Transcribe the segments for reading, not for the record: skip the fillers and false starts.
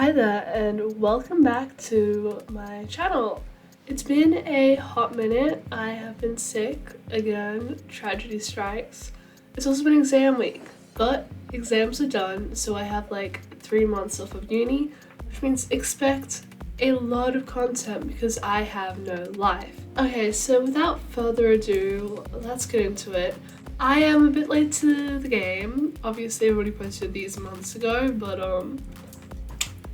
Hi there and welcome back to my channel. It's been a hot minute. I have been sick again, tragedy strikes. It's also been exam week, but exams are done, so I have like 3 months off of uni, which means expect a lot of content because I have no life. Okay, so without further ado, let's get into it. I am a bit late to the game. Obviously I already posted these months ago, but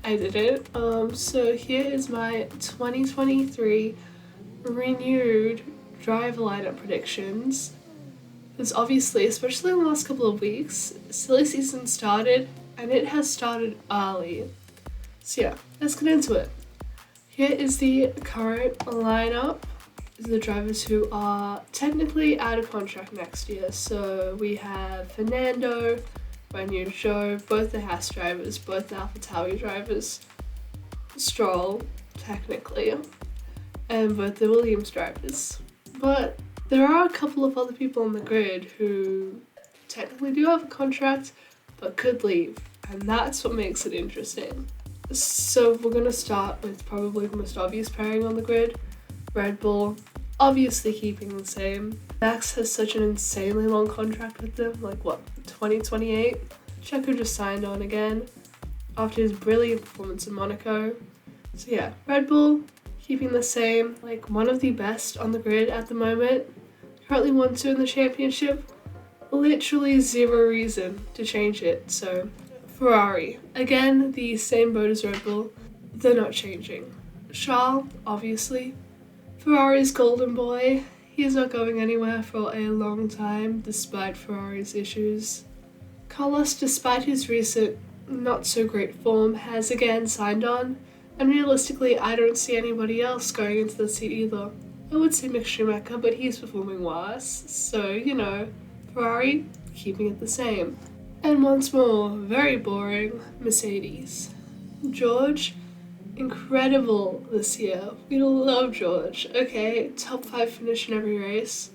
I did it. So here is my 2023 renewed driver lineup predictions. Because obviously, especially in the last couple of weeks, silly season started and it has started early. So yeah, let's get into it. Here is the current lineup. The drivers who are technically out of contract next year. So we have Fernando, my new Joe, both the Haas drivers, both the Alpha TAURI drivers, Stroll, technically, and both the Williams drivers. But there are a couple of other people on the grid who technically do have a contract but could leave, and that's what makes it interesting. So we're going to start with probably the most obvious pairing on the grid, Red Bull, obviously keeping the same. Max has such an insanely long contract with them, like what, 2028? Checo just signed on again after his brilliant performance in Monaco. So yeah, Red Bull keeping the same, like one of the best on the grid at the moment. Currently 1-2 in the championship. Literally zero reason to change it. So Ferrari, again the same boat as Red Bull. They're not changing. Charles, obviously, Ferrari's golden boy. He's not going anywhere for a long time, despite Ferrari's issues. Carlos, despite his recent not-so-great form, has again signed on, and realistically I don't see anybody else going into the seat either. I would say Mick Schumacher, but he's performing worse, so, you know, Ferrari keeping it the same. And once more, very boring, Mercedes. George, incredible this year. We love George. Okay, top 5 finish in every race.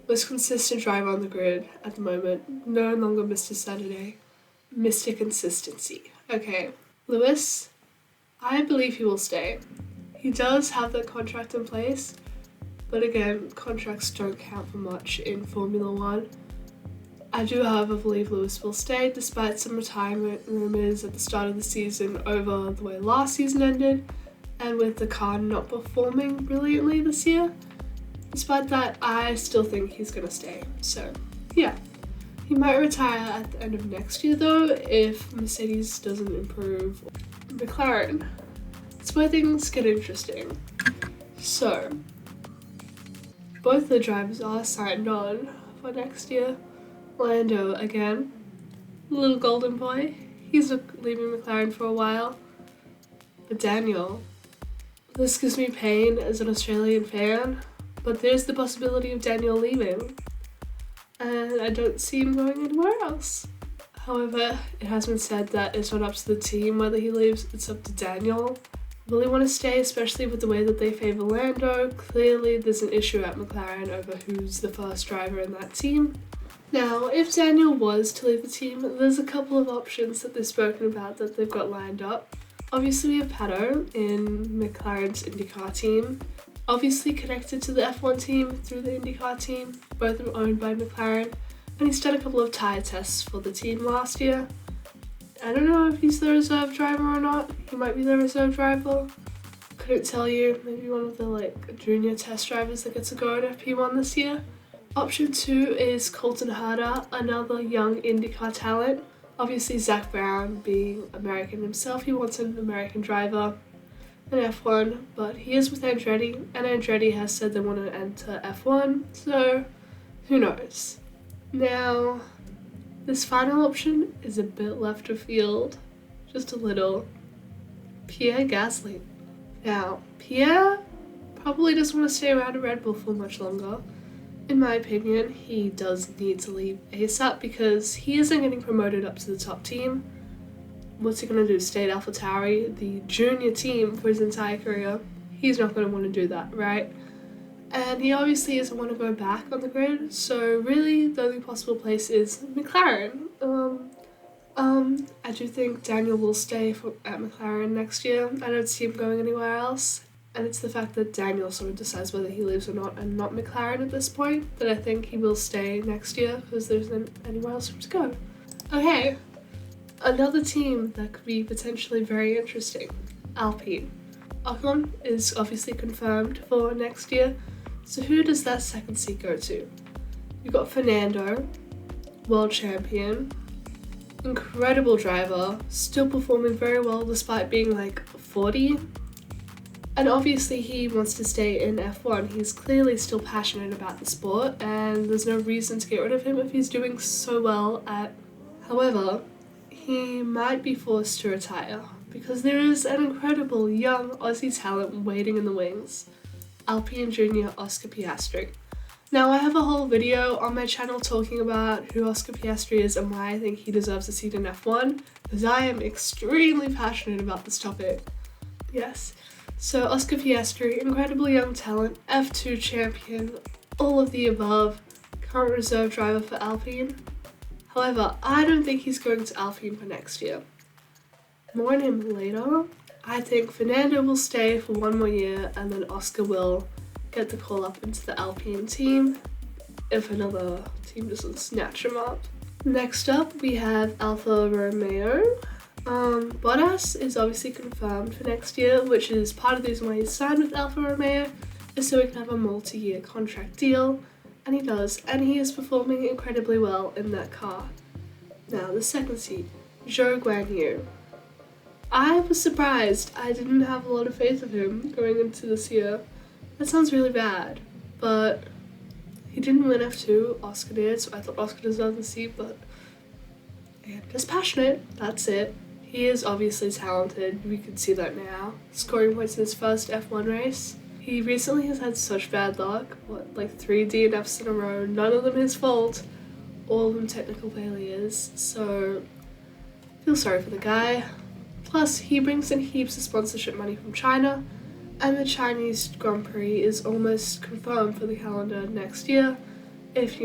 Most consistent driver on the grid at the moment. No longer Mr. Saturday. Mr. Consistency. Okay, Lewis, I believe he will stay. He does have that contract in place, but again, contracts don't count for much in Formula One. I do, however, believe Lewis will stay despite some retirement rumours at the start of the season over the way last season ended, and with the car not performing brilliantly this year. Despite that, I still think he's going to stay. So yeah, he might retire at the end of next year though if Mercedes doesn't improve. McLaren, that's where things get interesting. So both the drivers are signed on for next year. Lando again, little golden boy, he's leaving McLaren for a while. But Daniel, this gives me pain as an Australian fan, but there's the possibility of Daniel leaving, and I don't see him going anywhere else. However, it has been said that it's not up to the team whether he leaves, it's up to Daniel. Will he want to stay, especially with the way that they favour Lando? Clearly there's an issue at McLaren over who's the first driver in that team. Now, if Daniel was to leave the team, there's a couple of options that they've spoken about that they've got lined up. Obviously we have Pato in McLaren's IndyCar team, obviously connected to the F1 team through the IndyCar team, both are owned by McLaren, and he's done a couple of tyre tests for the team last year. I don't know if he's the reserve driver or not, he might be the reserve driver, couldn't tell you, maybe one of the junior test drivers that gets a go at FP1 this year. Option 2 is Colton Herta, another young IndyCar talent. Obviously Zach Brown, being American himself, he wants an American driver in F1, but he is with Andretti, and Andretti has said they want to enter F1, so who knows. Now, this final option is a bit left of field, just a little. Pierre Gasly. Now, Pierre probably doesn't want to stay around at Red Bull for much longer. In my opinion, he does need to leave ASAP because he isn't getting promoted up to the top team. What's he going to do, stay at AlphaTauri, the junior team, for his entire career? He's not going to want to do that, right? And he obviously doesn't want to go back on the grid, so really the only possible place is McLaren. I do think Daniel will stay at McLaren next year. I don't see him going anywhere else. And it's the fact that Daniel sort of decides whether he leaves or not, and not McLaren at this point, that I think he will stay next year because there isn't anywhere else for him to go. Okay, another team that could be potentially very interesting, ALPINE. Ocon is obviously confirmed for next year, so who does that second seat go to? You've got Fernando, world champion, incredible driver, still performing very well despite being like 40. And obviously he wants to stay in F1. He's clearly still passionate about the sport and there's no reason to get rid of him if he's doing so well at... However, he might be forced to retire because there is an incredible young Aussie talent waiting in the wings, Alpine Junior Oscar Piastri. Now I have a whole video on my channel talking about who Oscar Piastri is and why I think he deserves a seat in F1 because I am extremely passionate about this topic. Yes, so Oscar Piastri, incredible young talent, F2 champion, all of the above, current reserve driver for Alpine. However, I don't think he's going to Alpine for next year. More on him later. I think Fernando will stay for one more year and then Oscar will get the call up into the Alpine team if another team doesn't snatch him up. Next up we have Alfa Romeo. Bottas is obviously confirmed for next year, which is part of the reason why he's signed with Alfa Romeo, is so he can have a multi-year contract deal, and he does, and he is performing incredibly well in that car. Now the second seat, Zhou Guanyu. I was surprised. I didn't have a lot of faith of him going into this year. That sounds really bad, but he didn't win F2, Oscar did, so I thought Oscar deserved the seat, but I'm just passionate, that's it. He is obviously talented, we can see that now, scoring points in his first F1 race. He recently has had such bad luck, like 3 DNFs in a row, none of them his fault, all of them technical failures, so I feel sorry for the guy. Plus, he brings in heaps of sponsorship money from China, and the Chinese Grand Prix is almost confirmed for the calendar next year, if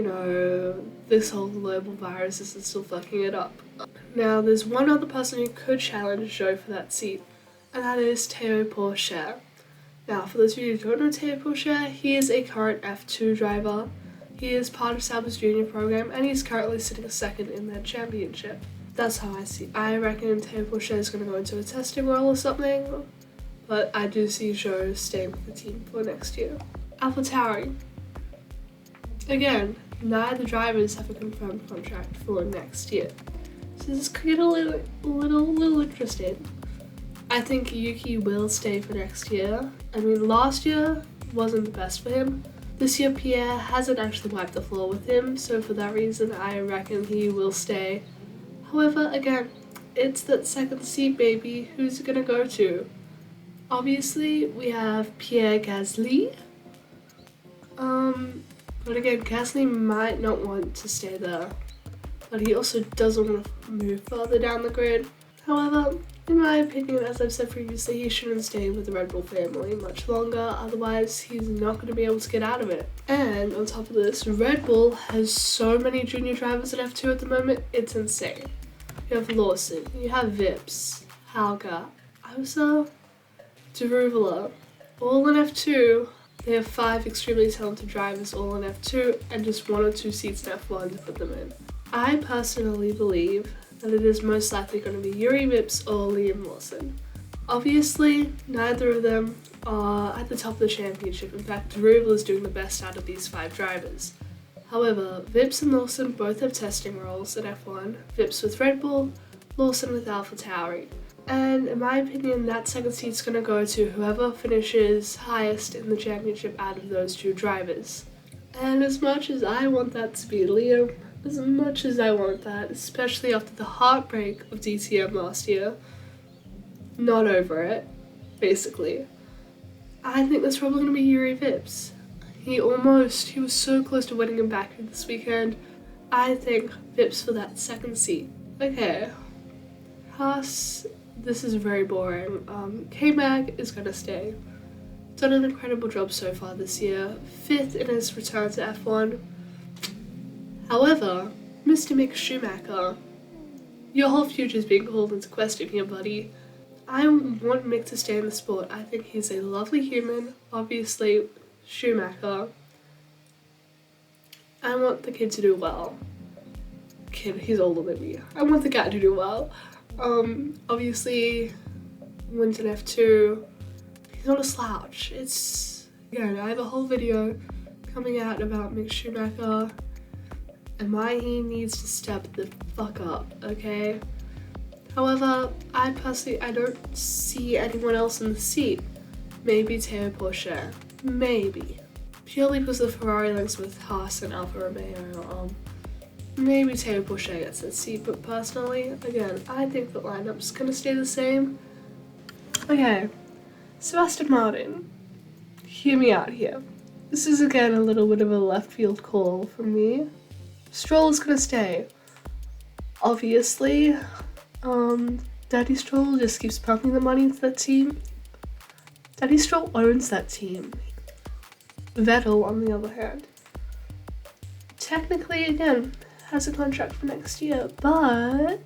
this whole global virus isn't still fucking it up. Now, there's one other person who could challenge Zhou for that seat, and that is Théo Pourchaire. Now, for those of you who don't know Théo Pourchaire, he is a current F2 driver. He is part of Sauber's junior program, and he's currently sitting second in their championship. That's how I see. I reckon Théo Pourchaire is going to go into a testing role or something, but I do see Zhou staying with the team for next year. AlphaTauri. Again, neither drivers have a confirmed contract for next year, so this could get a little interesting. I think Yuki will stay for next year. I mean, last year wasn't the best for him. This year Pierre hasn't actually wiped the floor with him, so for that reason I reckon he will stay. However, again, it's that second seat, baby. Who's it gonna go to? Obviously, we have Pierre Gasly. But again, Gasly might not want to stay there, but he also doesn't want to move further down the grid. However, in my opinion, as I've said previously, he shouldn't stay with the Red Bull family much longer, otherwise he's not going to be able to get out of it. And on top of this, Red Bull has so many junior drivers in F2 at the moment, it's insane. You have Lawson, you have Vips, Halga, Ausa, Deruvula, all in F2. They have 5 extremely talented drivers all in F2 and just 1 or 2 seats in F1 to put them in. I personally believe that it is most likely going to be Yuri Vips or Liam Lawson. Obviously, neither of them are at the top of the championship. In fact, Deruvula is doing the best out of these 5 drivers. However, Vips and Lawson both have testing roles in F1, Vips with Red Bull, Lawson with AlphaTauri. And in my opinion, that second seat's going to go to whoever finishes highest in the championship out of those 2 drivers. And as much as I want that to be Liam, as much as I want that, especially after the heartbreak of DTM last year, not over it, basically, I think that's probably going to be Yuri Vips. He was so close to winning him back this weekend. I think Vips for that second seat. Okay, Haas. This is very boring. K-Mag is gonna stay. Done an incredible job so far this year, 5th in his return to F1. However, Mr. Mick Schumacher, Your whole future is being called into question here, buddy. I want Mick to stay in the sport. I think he's a lovely human. Obviously, Schumacher. I want the kid to do well. Kid, he's older than me. I want the guy to do well. Obviously, wins an F2. He's not a slouch. Again, I have a whole video coming out about Mick Schumacher and why he needs to step the fuck up, okay? However, I don't see anyone else in the seat. Maybe Théo Pourchaire. Maybe. Purely because of the Ferrari links with Haas and Alfa Romeo. Maybe Théo Pourchaire gets that seat, but personally, again, I think the lineup's gonna stay the same. Okay, so Aston Martin. Hear me out here. This is again a little bit of a left field call from me. Stroll is gonna stay. Obviously, Daddy Stroll just keeps pumping the money into that team. Daddy Stroll owns that team. Vettel, on the other hand, technically, again, has a contract for next year, but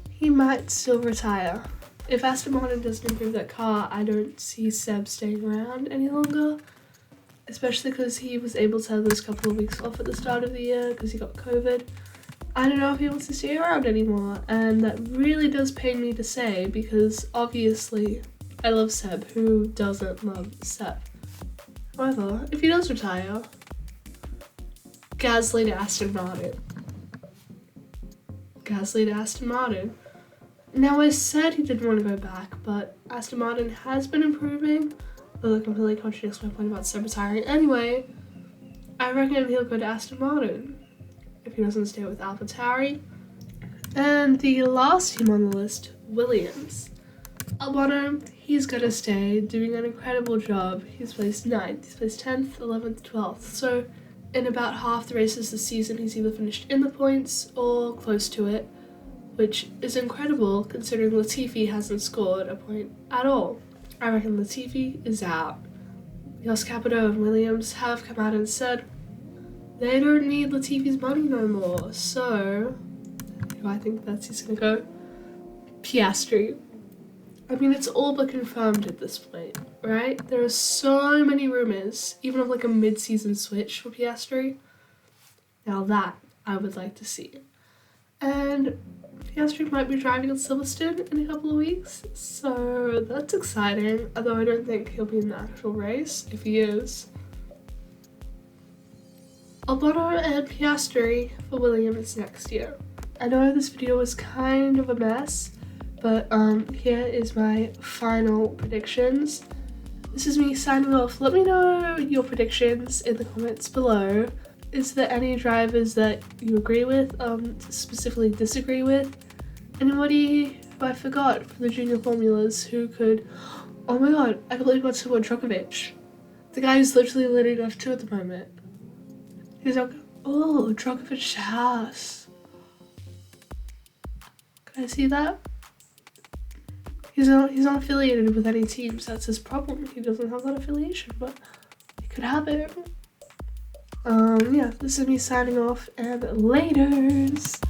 he might still retire. If Aston Martin doesn't improve that car, I don't see Seb staying around any longer, especially because he was able to have those couple of weeks off at the start of the year because he got COVID. I don't know if he wants to stay around anymore, and that really does pain me to say because obviously I love Seb. Who doesn't love Seb? However, if he does retire, Gasly to Aston Martin. Gasly to Aston Martin. Now, I said he didn't want to go back, but Aston Martin has been improving, though that completely contradicts my point about Seb retiring. Anyway, I reckon he'll go to Aston Martin if he doesn't stay with AlphaTauri. And the last team on the list, Williams. Albano, he's gonna stay, doing an incredible job. He's placed 9th, he's placed 10th, 11th, 12th. So in about half the races this season, he's either finished in the points or close to it, which is incredible considering Latifi hasn't scored a point at all. I reckon Latifi is out. Jos Capito and Williams have come out and said they don't need Latifi's money no more. So, who do I think he's gonna go? Piastri. I mean, it's all but confirmed at this point, right? There are so many rumors, even of like a mid-season switch for Piastri. Now that I would like to see. And Piastri might be driving at Silverstone in a couple of weeks, so that's exciting, although I don't think he'll be in the actual race. If he is, Albano and Piastri for Williams next year. I know this video was kind of a mess, but here is my final predictions. This is me signing off. Let me know your predictions in the comments below. Is there any drivers that you agree with, specifically disagree with? Anybody who I forgot from the junior formulas who could... Oh my god, I completely forgot to talk about Djokovic. The guy who's literally leading F2 at the moment. He's like, oh, Djokovic house. Can I see that? He's not affiliated with any teams. That's his problem. He doesn't have that affiliation, but he could have it. Yeah, this is me signing off, and laters.